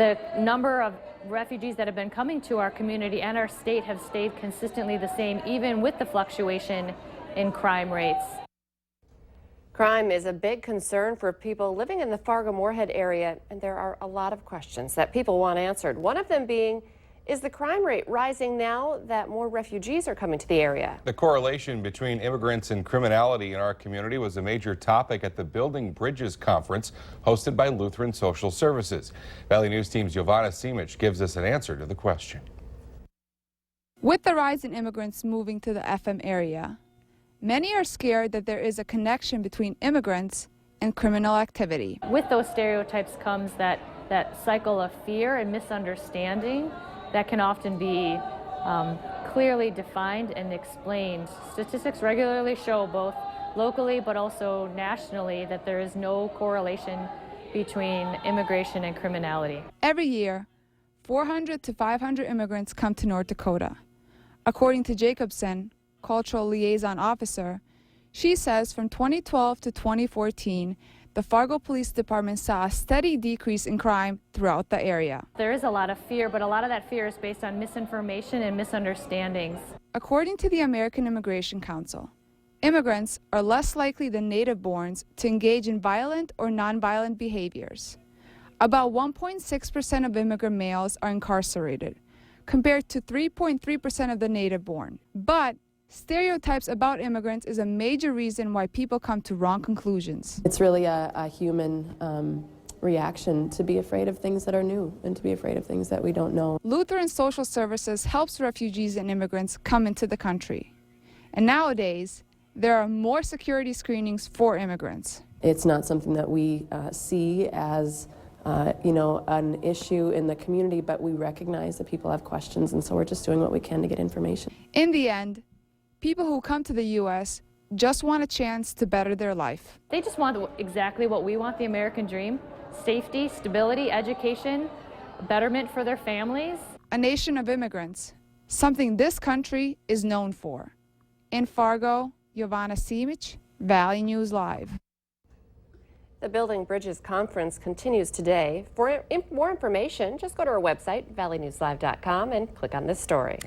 The number of refugees that have been coming to our community and our state have stayed consistently the same, even with the fluctuation in crime rates. Crime is a big concern for people living in the Fargo-Moorhead area, and there are a lot of questions that people want answered. One of them being, is the crime rate rising now that more refugees are coming to the area? The correlation between immigrants and criminality in our community was a major topic at the Building Bridges Conference hosted by Lutheran Social Services. Valley News Team's Giovanna Simic gives us an answer to the question. With the rise in immigrants moving to the FM area, many are scared that there is a connection between immigrants and criminal activity. With those stereotypes comes that cycle of fear and misunderstanding that can often be clearly defined and explained. Statistics regularly show, both locally but also nationally, that there is no correlation between immigration and criminality. Every year, 400 to 500 immigrants come to North Dakota. According to Jacobson, Cultural Liaison Officer, she says from 2012 to 2014, the Fargo Police Department saw a steady decrease in crime throughout the area. There is a lot of fear, but a lot of that fear is based on misinformation and misunderstandings. According to the American Immigration Council, immigrants are less likely than native-borns to engage in violent or nonviolent behaviors. About 1.6% of immigrant males are incarcerated, compared to 3.3% of the native-born. But stereotypes about immigrants is a major reason why people come to wrong conclusions. It's really a human reaction to be afraid of things that are new and to be afraid of things that we don't know. Lutheran Social Services helps refugees and immigrants come into the country. And nowadays, there are more security screenings for immigrants. It's not something that we see as an issue in the community, but we recognize that people have questions, and so we're just doing what we can to get information. In the end, people who come to the U.S. just want a chance to better their life. They just want exactly what we want, the American dream: safety, stability, education, betterment for their families. A nation of immigrants, something this country is known for. In Fargo, Giovanna Simic, Valley News Live. The Building Bridges Conference continues today. For more information, just go to our website, valleynewslive.com, and click on this story.